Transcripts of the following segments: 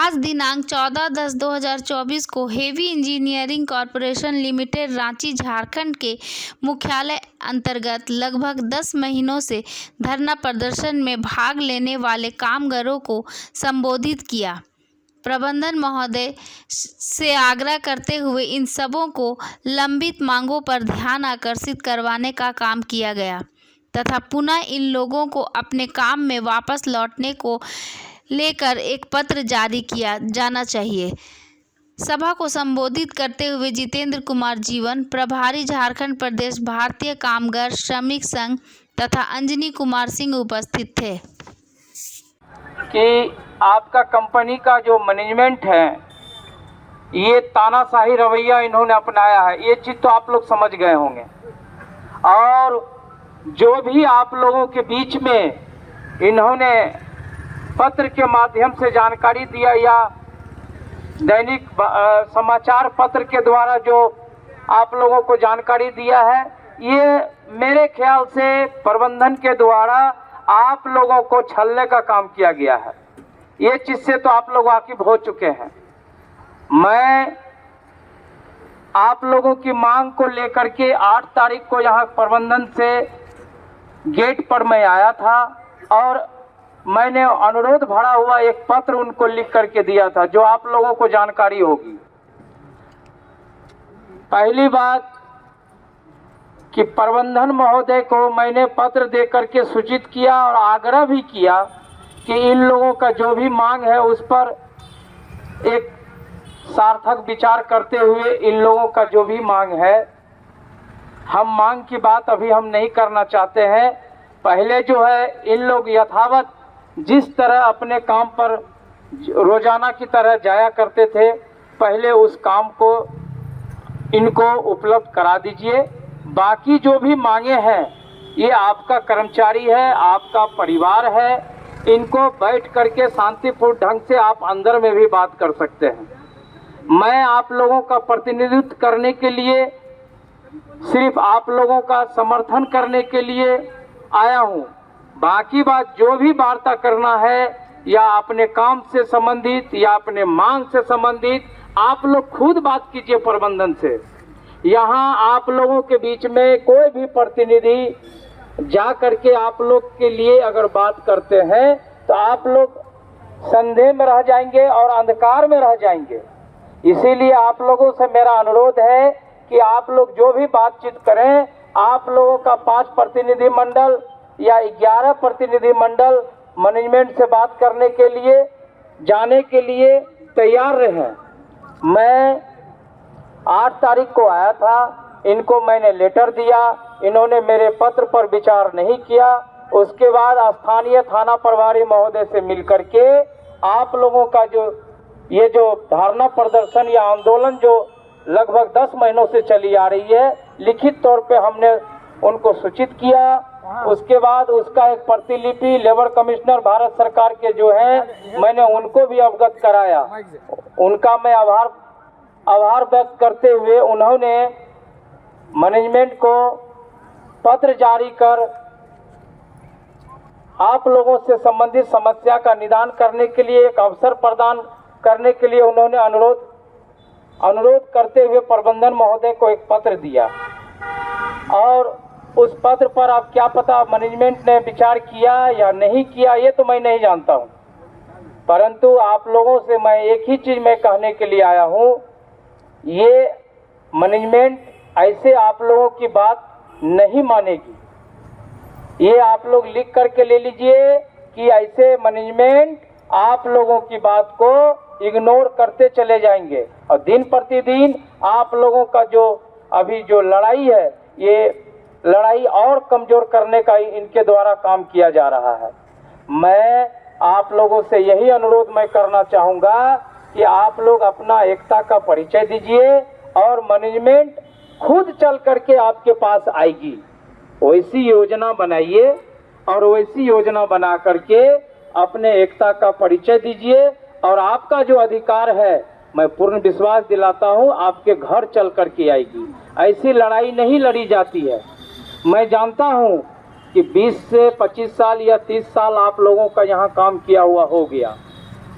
आज दिनांक 14/10/2024 को heavy engineering corporation limited Ranchi Jharkhand के मुख्यालय अंतर्गत लगभग 10 महीनों से धरना प्रदर्शन में भाग लेने वाले कामगारों को संबोधित किया। प्रबंधन महोदय से आग्रह करते हुए इन सबों को लंबित मांगों पर ध्यान आकर्षित करवाने का काम किया गया तथा पुनः इन लोगों को अपने काम में वापस लौटने को लेकर एक पत्र जारी किया जाना चाहिए। सभा को संबोधित करते हुए जितेंद्र कुमार जीवन, प्रभारी झारखंड प्रदेश भारतीय कामगार श्रमिक संघ तथा अंजनी कुमार सिंह उपस्थित थे। कि आपका कंपनी का जो मैनेजमेंट है ये तानाशाही रवैया इन्होंने अपनाया है, ये चीज़ तो आप लोग समझ गए होंगे। और जो भी आप लोगों के बीच में इन्होंने पत्र के माध्यम से जानकारी दिया या दैनिक समाचार पत्र के द्वारा जो आप लोगों को जानकारी दिया है, ये मेरे ख्याल से प्रबंधन के द्वारा आप लोगों को छलने का काम किया गया है। ये चीज़ से तो आप लोग वाकिफ हो चुके हैं। मैं आप लोगों की मांग को लेकर के 8 तारीख को यहाँ प्रबंधन से गेट पर मैं आया था और मैंने अनुरोध भरा हुआ एक पत्र उनको लिख करके दिया था, जो आप लोगों को जानकारी होगी। पहली बात कि प्रबंधन महोदय को मैंने पत्र दे करके सूचित किया और आग्रह भी किया कि इन लोगों का जो भी मांग है उस पर एक सार्थक विचार करते हुए इन लोगों का जो भी मांग है, हम मांग की बात अभी हम नहीं करना चाहते हैं। पहले जो है इन लोग यथावत जिस तरह अपने काम पर रोजाना की तरह जाया करते थे, पहले उस काम को इनको उपलब्ध करा दीजिए। बाकी जो भी मांगे हैं, ये आपका कर्मचारी है, आपका परिवार है, इनको बैठ करके शांतिपूर्ण ढंग से आप अंदर में भी बात कर सकते हैं। मैं आप लोगों का प्रतिनिधित्व करने के लिए, सिर्फ आप लोगों का समर्थन करने के लिए आया हूँ। बाकी बात जो भी वार्ता करना है या अपने काम से संबंधित या अपने मांग से संबंधित, आप लोग खुद बात कीजिए प्रबंधन से। यहाँ आप लोगों के बीच में कोई भी प्रतिनिधि जा करके आप लोग के लिए अगर बात करते हैं तो आप लोग संदेह में रह जाएंगे और अंधकार में रह जाएंगे। इसीलिए आप लोगों से मेरा अनुरोध है कि आप लोग जो भी बातचीत करें, आप लोगों का 5 प्रतिनिधि मंडल या 11 प्रतिनिधि मंडल मैनेजमेंट से बात करने के लिए, जाने के लिए तैयार रहे। मैं 8 तारीख को आया था, इनको मैंने लेटर दिया, इन्होंने मेरे पत्र पर विचार नहीं किया। उसके बाद स्थानीय थाना प्रभारी महोदय से मिलकर के आप लोगों का ये जो धरना प्रदर्शन या आंदोलन जो लगभग 10 महीनों से चली आ रही है, लिखित तौर पे हमने उनको सूचित किया। उसके बाद उसका एक प्रतिलिपि लेबर कमिश्नर भारत सरकार के जो हैं, मैंने उनको भी अवगत कराया। उनका मैं आभार व्यक्त करते हुए उन्होंने मैनेजमेंट को पत्र जारी कर आप लोगों से संबंधित समस्या का निदान करने के लिए एक अवसर प्रदान करने के लिए उन्होंने अनुरोध करते हुए प्रबंधन महोदय को एक पत्र दिया। और उस पत्र पर अब क्या पता मैनेजमेंट ने विचार किया या नहीं किया, ये तो मैं नहीं जानता हूँ। परंतु आप लोगों से मैं एक ही चीज़ मैं कहने के लिए आया हूँ, ये मैनेजमेंट ऐसे आप लोगों की बात नहीं मानेगी। ये आप लोग लिख करके ले लीजिए कि ऐसे मैनेजमेंट आप लोगों की बात को इग्नोर करते चले जाएंगे और दिन प्रतिदिन आप लोगों का जो अभी जो लड़ाई है, ये लड़ाई और कमजोर करने का इनके द्वारा काम किया जा रहा है। मैं आप लोगों से यही अनुरोध मैं करना चाहूँगा कि आप लोग अपना एकता का परिचय दीजिए और मैनेजमेंट खुद चल करके आपके पास आएगी। वैसी योजना बनाइए और वैसी योजना बना करके अपने एकता का परिचय दीजिए और आपका जो अधिकार है, मैं पूर्ण विश्वास दिलाता हूँ आपके घर चल करके आएगी। ऐसी लड़ाई नहीं लड़ी जाती है। मैं जानता हूँ कि 20 से 25 साल या 30 साल आप लोगों का यहाँ काम किया हुआ हो गया।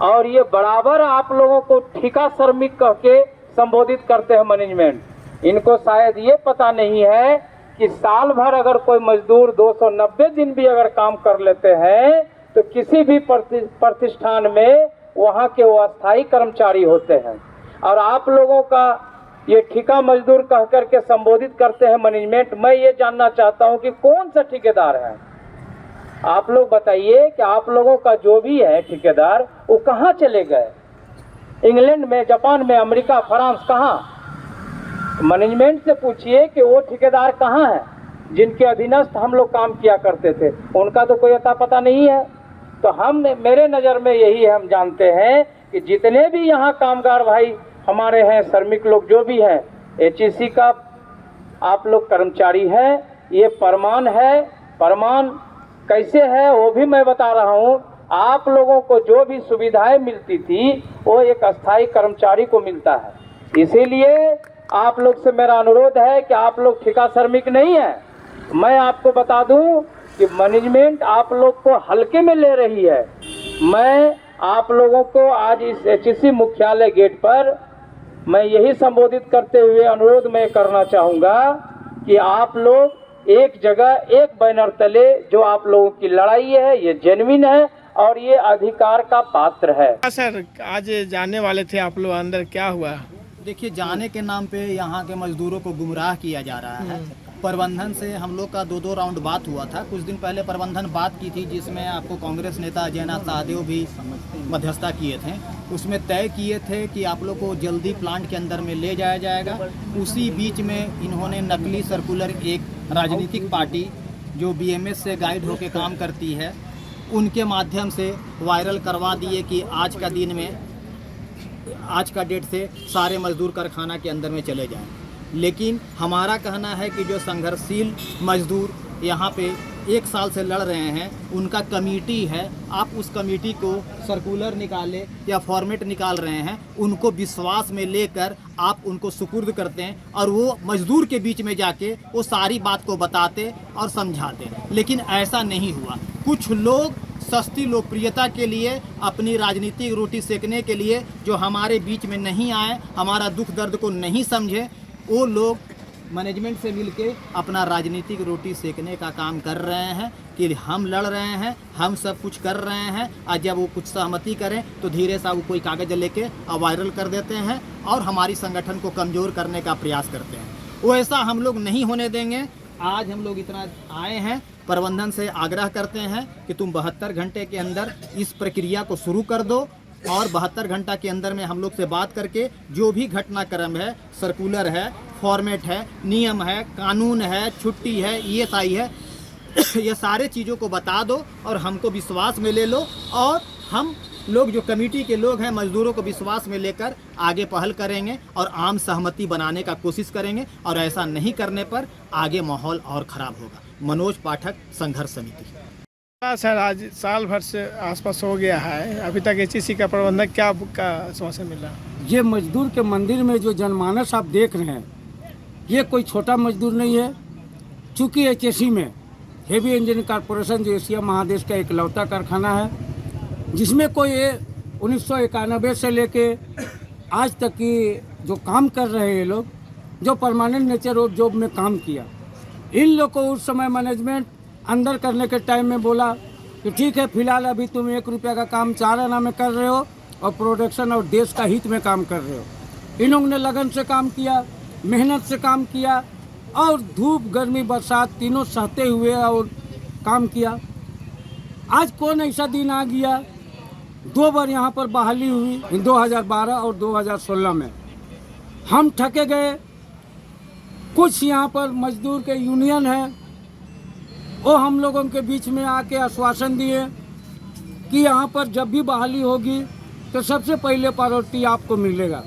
और ये बराबर आप लोगों को ठिका श्रमिक कह के संबोधित करते हैं मैनेजमेंट। इनको शायद ये पता नहीं है कि साल भर अगर कोई मजदूर 290 दिन भी अगर काम कर लेते हैं तो किसी भी प्रतिष्ठान में वहाँ के वो अस्थायी कर्मचारी होते हैं। और आप लोगों का ये ठिका मजदूर कह करके संबोधित करते हैं मैनेजमेंट। मैं ये जानना चाहता हूँ कि कौन सा ठेकेदार है, आप लोग बताइए कि आप लोगों का जो भी है ठेकेदार वो कहाँ चले गए? इंग्लैंड में, जापान में, अमेरिका, फ्रांस, कहाँ? मैनेजमेंट से पूछिए कि वो ठेकेदार कहाँ हैं जिनके अधीनस्थ हम लोग काम किया करते थे, उनका तो कोई अता पता नहीं है। तो हम, मेरे नज़र में यही है, हम जानते हैं कि जितने भी यहाँ कामगार भाई हमारे हैं, श्रमिक लोग जो भी हैं, HEC का आप लोग कर्मचारी हैं। ये प्रमाण है। प्रमाण कैसे है वो भी मैं बता रहा हूँ। आप लोगों को जो भी सुविधाएं मिलती थी वो एक अस्थायी कर्मचारी को मिलता है। इसीलिए आप लोग से मेरा अनुरोध है कि आप लोग ठेका श्रमिक नहीं है। मैं आपको बता दूं कि मैनेजमेंट आप लोग को हल्के में ले रही है। मैं आप लोगों को आज इस HEC मुख्यालय गेट पर मैं यही संबोधित करते हुए अनुरोध मैं करना चाहूँगा कि आप लोग एक जगह एक बैनर तले जो आप लोगों की लड़ाई है ये जेन्युइन है और ये अधिकार का पात्र है। सर, आज जाने वाले थे आप लोग अंदर, क्या हुआ? देखिए, जाने के नाम पे यहाँ के मजदूरों को गुमराह किया जा रहा है। प्रबंधन से हम लोग का 2 राउंड बात हुआ था। कुछ दिन पहले प्रबंधन बात की थी जिसमें आपको कांग्रेस नेता अजयनाथ शाहदेव भी मध्यस्थता किए थे। उसमें तय किए थे कि आप लोग को जल्दी प्लांट के अंदर में ले जाया जाएगा। उसी बीच में इन्होंने नकली सर्कुलर एक राजनीतिक पार्टी जो BMS से गाइड होकर काम करती है उनके माध्यम से वायरल करवा दिए कि आज का दिन में, आज का डेट से सारे मजदूर कारखाना के अंदर में चले जाएं। लेकिन हमारा कहना है कि जो संघर्षशील मजदूर यहाँ पे 1 साल से लड़ रहे हैं उनका कमेटी है, आप उस कमेटी को सर्कुलर निकाले या फॉर्मेट निकाल रहे हैं, उनको विश्वास में लेकर आप उनको सुपुर्द करते हैं और वो मजदूर के बीच में जाके वो सारी बात को बताते और समझाते। लेकिन ऐसा नहीं हुआ। कुछ लोग सस्ती लोकप्रियता के लिए, अपनी राजनीतिक रोटी सेकने के लिए जो हमारे बीच में नहीं आए, हमारा दुख दर्द को नहीं समझे, वो लोग मैनेजमेंट से मिलके अपना राजनीतिक रोटी सेकने का काम कर रहे हैं कि हम लड़ रहे हैं, हम सब कुछ कर रहे हैं। और जब वो कुछ सहमति करें तो धीरे सा वो कोई कागज़ लेके वायरल कर देते हैं और हमारी संगठन को कमज़ोर करने का प्रयास करते हैं। वो ऐसा हम लोग नहीं होने देंगे। आज हम लोग इतना आए हैं, प्रबंधन से आग्रह करते हैं कि तुम 72 घंटे के अंदर इस प्रक्रिया को शुरू कर दो और 72 घंटा के अंदर में हम लोग से बात करके जो भी घटनाक्रम है, सर्कुलर है, फॉर्मेट है, नियम है, कानून है, छुट्टी है, ESI है, ये सारे चीज़ों को बता दो और हमको विश्वास में ले लो। और हम लोग जो कमेटी के लोग हैं मजदूरों को विश्वास में लेकर आगे पहल करेंगे और आम सहमति बनाने का कोशिश करेंगे। और ऐसा नहीं करने पर आगे माहौल और ख़राब होगा। मनोज पाठक, संघर्ष समिति। सर, आज साल भर से आसपास हो गया है, अभी तक HEC का प्रबंधक क्या का समस्या मिला? ये मजदूर के मंदिर में जो जनमानस आप देख रहे हैं ये कोई छोटा मजदूर नहीं है। चूँकि HEC में हेवी इंजीनियरिंग कॉरपोरेशन जो एशिया महादेश का इकलौता कारखाना है जिसमें कोई 1991 से लेके आज तक की जो काम कर रहे हैं ये लोग, जो परमानेंट नेचर ऑफ जॉब में काम किया, इन लोग को उस समय मैनेजमेंट अंदर करने के टाइम में बोला कि ठीक है, फिलहाल अभी तुम 1 रुपया का काम 4 आना में कर रहे हो और प्रोडक्शन और देश का हित में काम कर रहे हो। इन लोगों ने लगन से काम किया, मेहनत से काम किया और धूप गर्मी बरसात तीनों सहते हुए और काम किया। आज कौन ऐसा दिन आ गया, 2 बार यहाँ पर बहाली हुई 2012 और 2016 में। हम ठके गए। कुछ यहाँ पर मजदूर के यूनियन है वो हम लोगों के बीच में आके आश्वासन दिए कि यहाँ पर जब भी बहाली होगी तो सबसे पहले प्रायोरिटी आपको मिलेगा।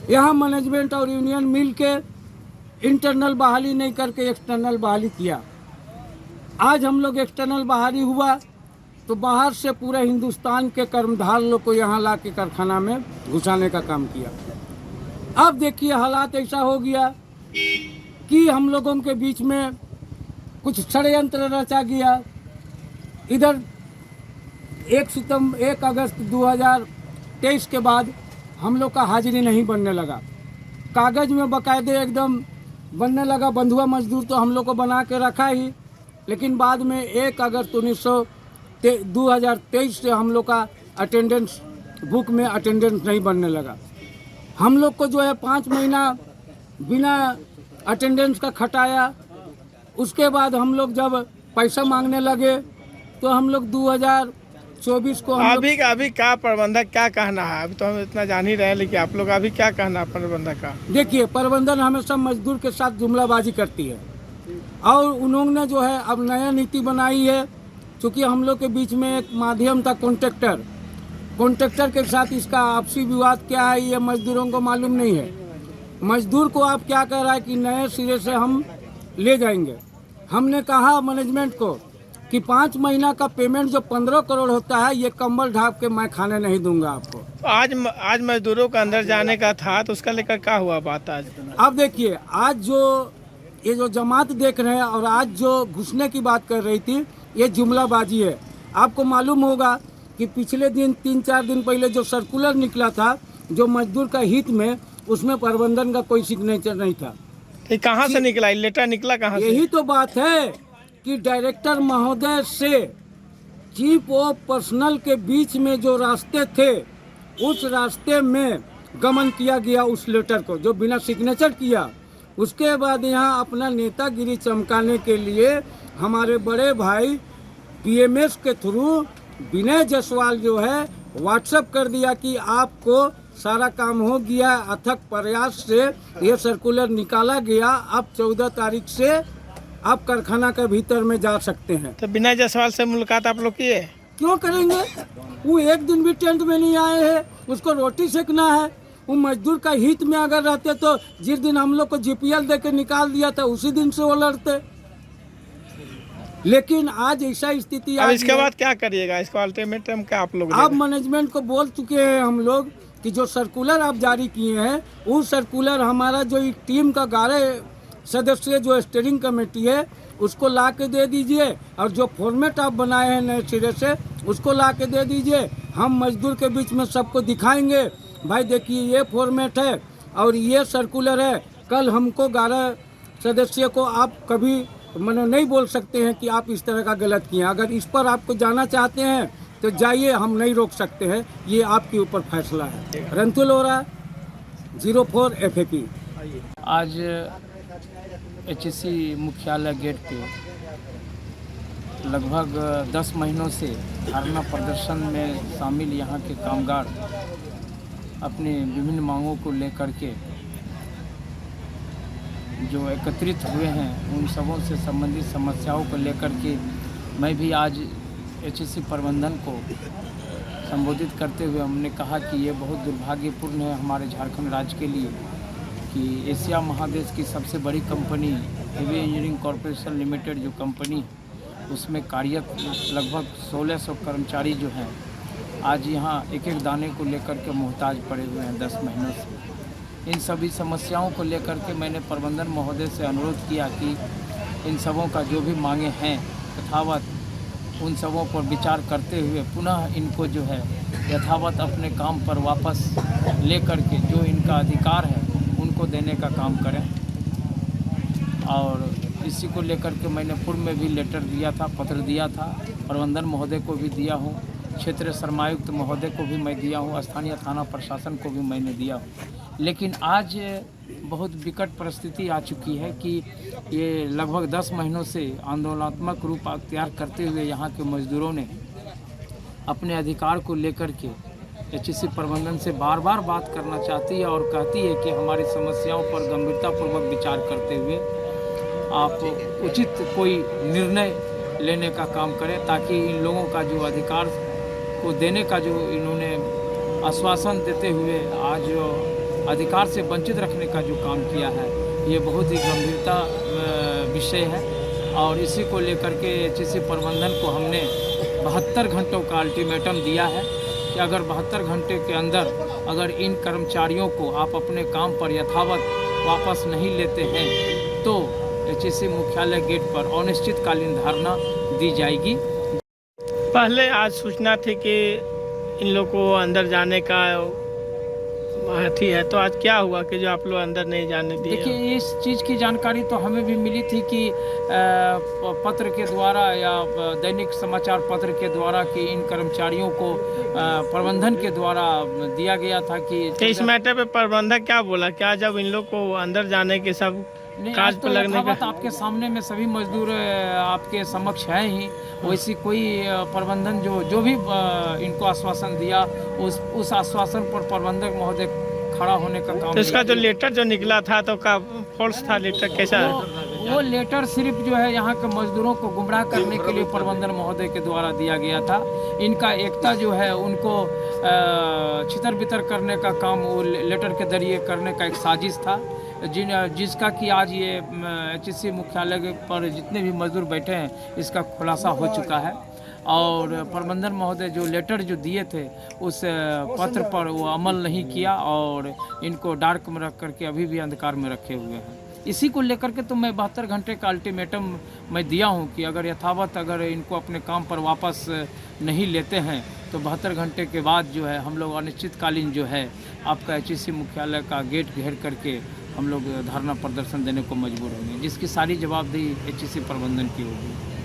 यहाँ मैनेजमेंट और यूनियन मिल के इंटरनल बहाली नहीं करके एक्सटर्नल बहाली किया। आज हम लोग एक्सटर्नल बहाली हुआ तो बाहर से पूरे हिंदुस्तान के कर्मधार लोग को यहाँ ला के कारखाना में घुसाने का काम किया। अब देखिए हालात ऐसा हो गया कि हम लोगों के बीच में कुछ षड्यंत्र रचा गया। इधर 1 अगस्त 2023 के बाद हम लोग का हाजिरी नहीं बनने लगा। कागज़ में बाकायदे एकदम बनने लगा। बंधुआ मजदूर तो हम लोग को बना के रखा ही, लेकिन बाद में 1 अगस्त 2023 से हम लोग का अटेंडेंस बुक में अटेंडेंस नहीं बनने लगा। हम लोग को जो है 5 महीना बिना अटेंडेंस का खटाया। उसके बाद हम लोग जब पैसा मांगने लगे तो हम लोग 2024 को अभी क्या प्रबंधक क्या कहना है? अभी तो हम इतना जान ही रहे हैं, लेकिन आप लोग अभी क्या कहना है प्रबंधक का? देखिए, प्रबंधन हमेशा मजदूर के साथ जुमलाबाजी करती है और उन्होंने जो है अब नया नीति बनाई है। क्योंकि हम लोग के बीच में एक माध्यम था कॉन्ट्रैक्टर के साथ इसका आपसी विवाद क्या है ये मजदूरों को मालूम नहीं है। मजदूर को आप क्या कह रहा है कि नए सिरे से हम ले जाएंगे। हमने कहा मैनेजमेंट को कि 5 महीना का पेमेंट जो 15 करोड़ होता है ये कंबल ढाप के मैं खाने नहीं दूंगा आपको। आज मजदूरों का अंदर जाने का था, तो उसका लेकर क्या हुआ बात आज? अब देखिए, आज ये जो जमात देख रहे हैं और आज जो घुसने की बात कर रही थी ये जुमलाबाजी है। आपको मालूम होगा कि पिछले दिन 3-4 दिन पहले जो सर्कुलर निकला था जो मजदूर का हित में, उसमें प्रबंधन का कोई सिग्नेचर नहीं था। ये कहाँ से निकला? लेटर निकला कहाँ से? यही तो बात है कि डायरेक्टर महोदय से चीफ ऑफ पर्सनल के बीच में जो रास्ते थे उस रास्ते में गमन किया गया उस लेटर को, जो बिना सिग्नेचर किया। उसके बाद यहाँ अपना नेतागिरी चमकाने के लिए हमारे बड़े भाई पीएमएस के थ्रू विनय जायसवाल जो है व्हाट्सएप कर दिया कि आपको सारा काम हो गया। अथक प्रयास से ये सर्कुलर निकाला गया। अब 14 तारीख से आप कारखाना के भीतर में जा सकते हैं। तो विनय जायसवाल से मुलाकात आप लोग किए? क्यों करेंगे? वो एक दिन भी टेंट में नहीं आए हैं। उसको रोटी सेकना है। वो मजदूर का हित में अगर रहते तो जिस दिन हम लोग को जीपीएल दे के निकाल दिया था उसी दिन से वो लड़ते। लेकिन आज ऐसा स्थिति अब इसके बाद क्या करिएगा? इसको अल्टीमेटम क्या आप लोग? अब मैनेजमेंट को बोल चुके हैं हम लोग कि जो सर्कुलर आप जारी किए हैं वो सर्कुलर हमारा जो एक टीम का 11 सदस्यीय जो स्टीयरिंग कमेटी है उसको ला के दे दीजिए, और जो फॉर्मेट आप बनाए हैं नए सिरे से उसको ला के दे दीजिए। हम मजदूर के बीच में सबको दिखाएंगे, भाई देखिए ये फॉर्मेट है और ये सर्कुलर है। कल हमको 11 सदस्य को आप कभी मैंने नहीं बोल सकते हैं कि आप इस तरह का गलत किए। अगर इस पर आपको जाना चाहते हैं तो जाइए, हम नहीं रोक सकते हैं, ये आपके ऊपर फैसला है। रंतुल ओरा 04 FAP। आज HEC मुख्यालय गेट पे लगभग 10 महीनों से धरना प्रदर्शन में शामिल यहाँ के कामगार अपनी विभिन्न मांगों को लेकर के जो एकत्रित हुए हैं उन सबों से संबंधित समस्याओं को लेकर के मैं भी आज HEC प्रबंधन को संबोधित करते हुए हमने कहा कि ये बहुत दुर्भाग्यपूर्ण है हमारे झारखंड राज्य के लिए कि एशिया महादेश की सबसे बड़ी company heavy engineering corporation limited जो कंपनी उसमें कार्यरत लगभग 1600 कर्मचारी जो हैं आज यहाँ एक एक दाने को लेकर के मोहताज पड़े हुए हैं 10 महीनों से। इन सभी समस्याओं को लेकर के मैंने प्रबंधन महोदय से अनुरोध किया कि इन सबों का जो भी मांगे हैं यथावत उन सबों पर विचार करते हुए पुनः इनको जो है यथावत अपने काम पर वापस ले करके जो इनका अधिकार है उनको देने का काम करें। और इसी को लेकर के मैंने पूर्व में भी लेटर दिया था, पत्र दिया था, प्रबंधन महोदय को भी दिया हूँ, क्षेत्रीय श्रमायुक्त महोदय को भी मैं दिया हूँ, स्थानीय थाना प्रशासन को भी मैंने दिया हूँ। लेकिन आज बहुत विकट परिस्थिति आ चुकी है कि ये लगभग 10 महीनों से आंदोलनात्मक रूप अख्तियार करते हुए यहाँ के मजदूरों ने अपने अधिकार को लेकर के HEC प्रबंधन से बार बार बात करना चाहती है और कहती है कि हमारी समस्याओं पर गंभीरतापूर्वक विचार करते हुए आप उचित कोई निर्णय लेने का काम करें ताकि इन लोगों का जो अधिकार को देने का जो इन्होंने आश्वासन देते हुए आज अधिकार से वंचित रखने का जो काम किया है ये बहुत ही गंभीरता विषय है। और इसी को लेकर के HEC प्रबंधन को हमने 72 घंटों का अल्टीमेटम दिया है कि अगर 72 घंटे के अंदर अगर इन कर्मचारियों को आप अपने काम पर यथावत वापस नहीं लेते हैं तो HEC मुख्यालय गेट पर अनिश्चितकालीन धरना दी जाएगी। पहले आज सूचना थी कि इन लोग को अंदर जाने का अथी है, तो आज क्या हुआ कि जो आप लोग अंदर नहीं जाने दिए? देखिए, इस चीज़ की जानकारी तो हमें भी मिली थी कि पत्र के द्वारा या दैनिक समाचार पत्र के द्वारा कि इन कर्मचारियों को प्रबंधन के द्वारा दिया गया था कि तो इस मैटर पे प्रबंधक क्या बोला? क्या जब इन लोग को अंदर जाने के सब नहीं, काज आज पर तो लगने यथावत का? आपके सामने में सभी मजदूर आपके समक्ष हैं ही। वैसी कोई प्रबंधन जो भी इनको आश्वासन दिया, उस आश्वासन पर प्रबंधक महोदय खड़ा होने का काम तो इसका नहीं जो किया। लेटर जो निकला था तो का फॉल्स था लेटर? कैसा? वो लेटर सिर्फ जो है यहाँ के मजदूरों को गुमराह करने के लिए प्रबंधन महोदय के द्वारा दिया गया था। इनका एकता जो है उनको छितर बितर करने का काम वो लेटर के जरिए करने का एक साजिश था, जिसका कि आज ये एचएससी मुख्यालय पर जितने भी मजदूर बैठे हैं इसका खुलासा हो चुका है। और प्रबंधन महोदय जो लेटर जो दिए थे उस पत्र पर वो अमल नहीं किया और इनको डार्क में रख करके अभी भी अंधकार में रखे हुए हैं। इसी को लेकर के तो मैं 72 घंटे का अल्टीमेटम मैं दिया हूं कि अगर यथावत अगर इनको अपने काम पर वापस नहीं लेते हैं तो 72 घंटे के बाद जो है हम लोग अनिश्चितकालीन जो है आपका एचएससी मुख्यालय का गेट घेर करके हम लोग धरना प्रदर्शन देने को मजबूर होंगे, जिसकी सारी जवाबदेही एचएससी प्रबंधन की होगी।